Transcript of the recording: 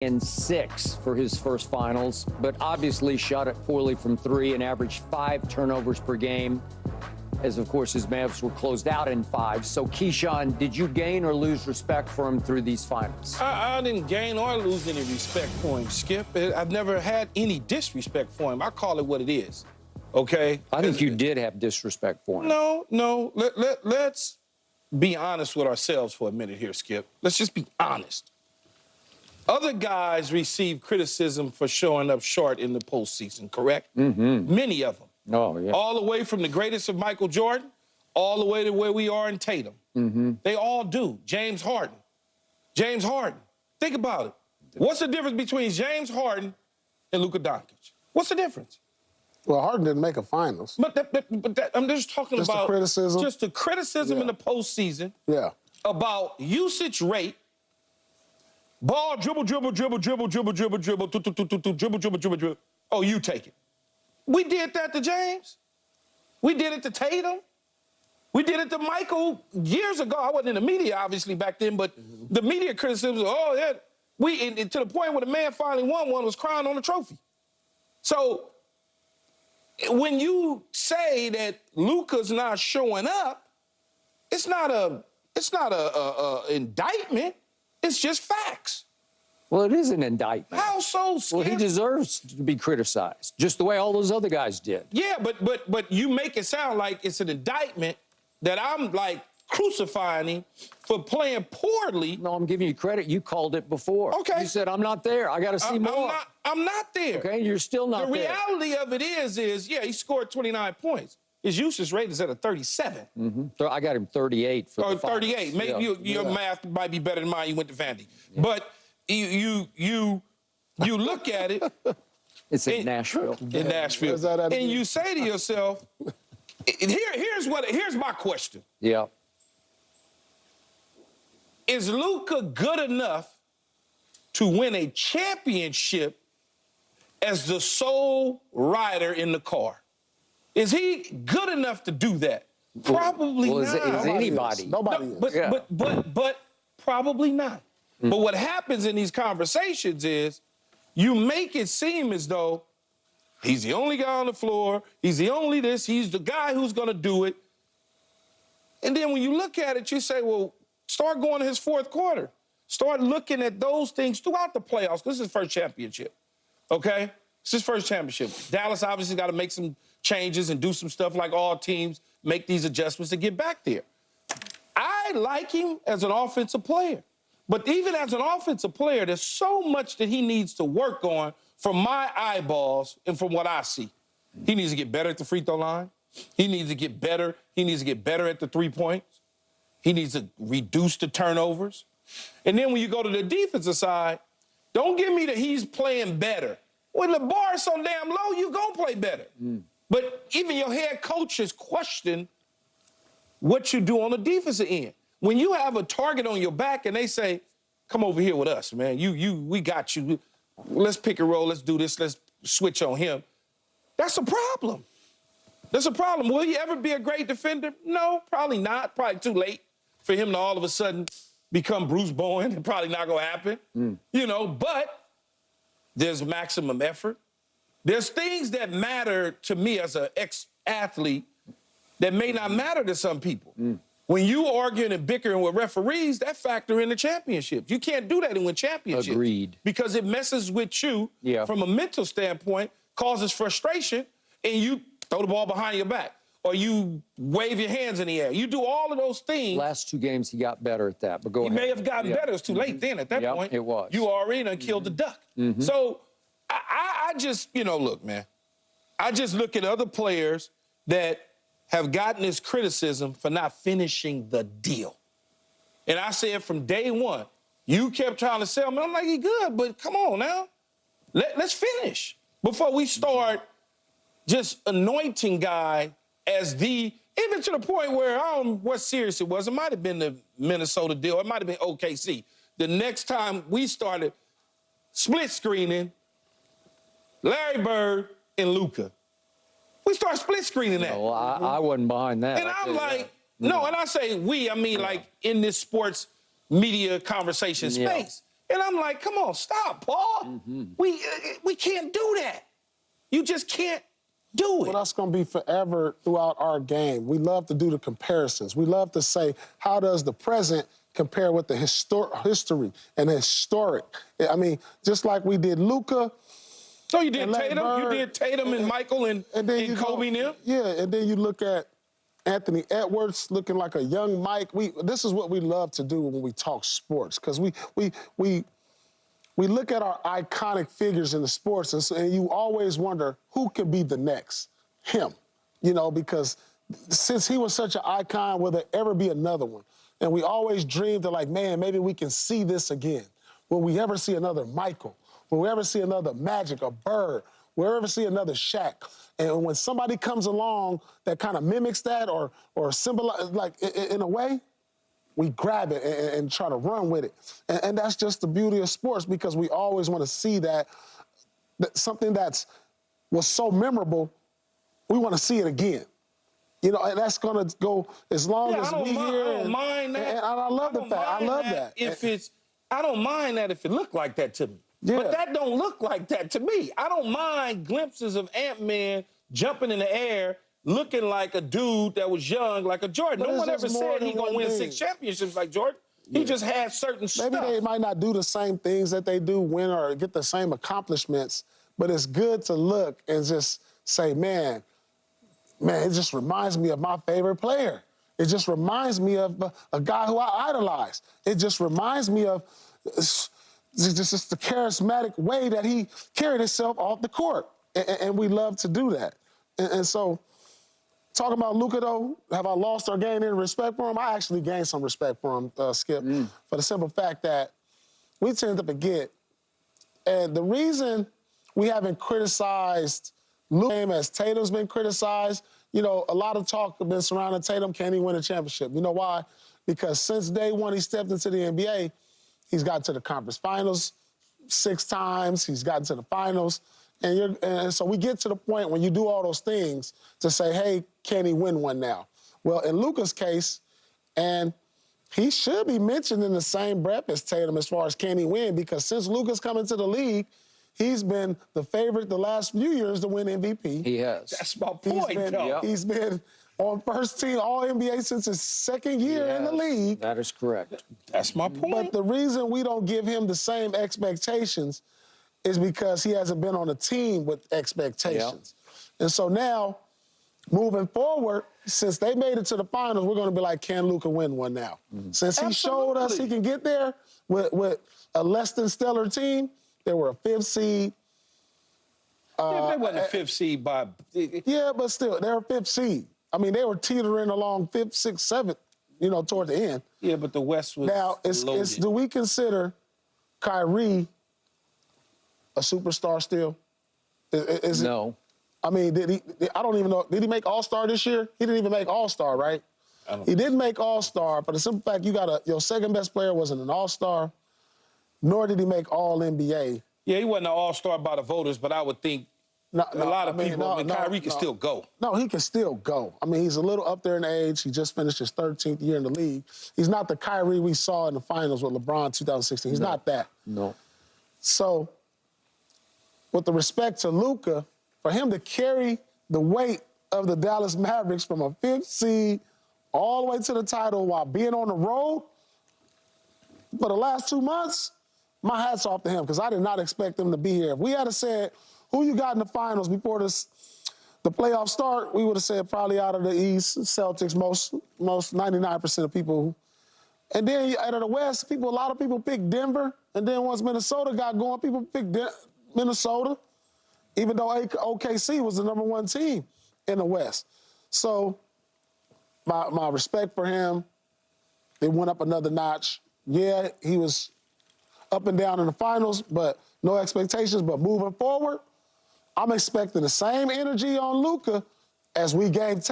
and 6 for his first finals, but obviously shot it poorly from 3 and averaged 5 turnovers per game, as of course his Mavs were closed out in 5. So Keyshawn, did you gain or lose respect for him through these finals? I didn't gain or lose any respect for him, Skip. I've never had any disrespect for him. I call it what it is, okay? I think you did have disrespect for him. No. Let's be honest with ourselves for a minute here, Skip. Let's just be honest. Other guys receive criticism for showing up short in the postseason, correct? Mm-hmm. Many of them. Oh, yeah. All the way from the greatest of Michael Jordan, all the way to where we are in Tatum. Mm-hmm. They all do. James Harden. Think about it. What's the difference between James Harden and Luka Doncic? What's the difference? Well, Harden didn't make a finals. But I'm just talking about the criticism. Just the criticism in the postseason. Yeah. About usage rate. Ball, dribble. Oh, you take it. We did that to James. We did it to Tatum. We did it to Michael years ago. I wasn't in the media, obviously, back then, but the media criticism was, oh, yeah. To the point where the man finally won one was crying on the trophy. So when you say that Luka's not showing up, it's not a indictment. It's just facts. Well, it is an indictment. How so, Skip? Well, he deserves to be criticized, just the way all those other guys did. Yeah, but you make it sound like it's an indictment that I'm, like, crucifying him for playing poorly. No, I'm giving you credit. You called it before. Okay. You said, I'm not there. I got to see more. I'm not there. Okay, you're still not there. The reality of it is, yeah, he scored 29 points. His usage rate is at a 37. Mm-hmm. I got him 38 for the 38. finals. Maybe your math might be better than mine. You went to Vandy. Yeah. But you look at it. It's in Nashville. In Nashville. And you say to yourself, here's my question. Yeah. Is Luka good enough to win a championship as the sole rider in the car? Is he good enough to do that? Probably not. Is anybody? Nobody is. But probably not. But what happens in these conversations is you make it seem as though he's the only guy on the floor, he's the only this, he's the guy who's going to do it. And then when you look at it, you say, well, start going to his fourth quarter. Start looking at those things throughout the playoffs. This is his first championship, okay? It's his first championship. Dallas obviously got to make some changes and do some stuff like all teams, make these adjustments to get back there. I like him as an offensive player. But even as an offensive player, there's so much that he needs to work on from my eyeballs and from what I see. He needs to get better at the free throw line. He needs to get better. He needs to get better at the 3 points. He needs to reduce the turnovers. And then when you go to the defensive side, don't give me that he's playing better. When the bar is so damn low, you going to play better. But even your head coaches question what you do on the defensive end. When you have a target on your back and they say, come over here with us, man. We got you. Let's pick and roll. Let's do this. Let's switch on him. That's a problem. That's a problem. Will he ever be a great defender? No, probably not. Probably too late for him to all of a sudden become Bruce Bowen. It's probably not going to happen. You know, but there's maximum effort. There's things that matter to me as an ex-athlete that may not matter to some people. When you arguing and bickering with referees, that factor in the championships. You can't do that and win championships. Agreed. Because it messes with you from a mental standpoint, causes frustration, and you throw the ball behind your back. Or you wave your hands in the air. You do all of those things. Last 2 games, he got better at that, but go ahead. He may have gotten better. It was too late then at that point. It was. You already done killed the duck. So I just, look, man. I just look at other players that have gotten this criticism for not finishing the deal. And I said from day one, you kept trying to sell me. I'm like, he good, but come on now. Let's finish before we start just anointing guy as the, even to the point where I don't know what serious it was. It might have been the Minnesota deal. It might have been OKC. The next time we started split screening Larry Bird and Luka. We start split screening that. No, I wasn't behind that. And I'm like, no, and I say we, I mean like in this sports media conversation space. And I'm like, come on, stop, Paul. We can't do that. You just can't do it. Well, that's going to be forever throughout our game. We love to do the comparisons. We love to say, how does the present compare with the history and the historic? I mean, just like we did Luka. So you did Tatum, and Michael and Kobe now? Yeah, and then you look at Anthony Edwards looking like a young Mike. This is what we love to do when we talk sports, because we look at our iconic figures in the sports, and you always wonder who could be the next. Him, because since he was such an icon, will there ever be another one? And we always dreamed of, like, man, maybe we can see this again. Will we ever see another Michael? Will we ever see another Magic or Bird? Will we ever see another Shaq? And when somebody comes along that kind of mimics that or symbolize, like, in a way, we grab it and try to run with it. And that's just the beauty of sports, because we always want to see that something was so memorable, we want to see it again. And that's going to go as long as we here. I don't mind that. And I love the fact. I love that. I don't mind that if it looked like that to me. Yeah. But that don't look like that to me. I don't mind glimpses of Ant-Man jumping in the air, looking like a dude that was young, like a Jordan. But no one ever said he's going to win thing. 6 championships like Jordan. He just had certain stuff. Maybe they might not do the same things that they do, win or get the same accomplishments, but it's good to look and just say, man, it just reminds me of my favorite player. It just reminds me of a guy who I idolize. It just reminds me of just the charismatic way that he carried himself off the court. And we love to do that. And so, talking about Luka, though, have I lost or gained any respect for him? I actually gained some respect for him, Skip, for the simple fact that we tend to forget. And the reason we haven't criticized Luka as Tatum's been criticized, a lot of talk has been surrounding Tatum. Can he win a championship? You know why? Because since day one he stepped into the NBA, he's gotten to the conference finals 6 times. He's gotten to the finals. And so we get to the point when you do all those things to say, hey, can he win one now? Well, in Luka's case, and he should be mentioned in the same breath as Tatum as far as can he win, because since Luka's come into the league, he's been the favorite the last few years to win MVP. He has. That's my point, though. He's been on first team All-NBA since his second year in the league. That is correct. That's my point. But the reason we don't give him the same expectations is because he hasn't been on a team with expectations. And so now, moving forward, since they made it to the finals, we're going to be like, can Luka win one now? Since he showed us he can get there with a less than stellar team, they were a 5th seed. They wasn't a 5th seed by... Yeah, but still, they're a 5th seed. I mean, they were teetering along 5th, 6th, 7th, toward the end. Yeah, but the West was Now, do we consider Kyrie a superstar still? No. I mean, I don't even know. Did he make All-Star this year? He didn't even make All-Star, right? He didn't make All-Star, but the simple fact your second best player wasn't an All-Star, nor did he make All-NBA. Yeah, he wasn't an All-Star by the voters, but I would think a lot of people, Kyrie can still go. No, he can still go. I mean, he's a little up there in age. He just finished his 13th year in the league. He's not the Kyrie we saw in the finals with LeBron 2016. He's not that. No. So, with the respect to Luka, for him to carry the weight of the Dallas Mavericks from a 5th seed all the way to the title while being on the road for the last 2 months, my hat's off to him, because I did not expect them to be here. If we had said, who you got in the finals before the playoffs start, we would have said probably out of the East, Celtics, most 99% of people. And then out of the West, a lot of people picked Denver. And then once Minnesota got going, people picked Minnesota, even though OKC was the number 1 team in the West. So my respect for him, it went up another notch. Yeah, he was up and down in the finals, but no expectations. But moving forward, I'm expecting the same energy on Luka as we gave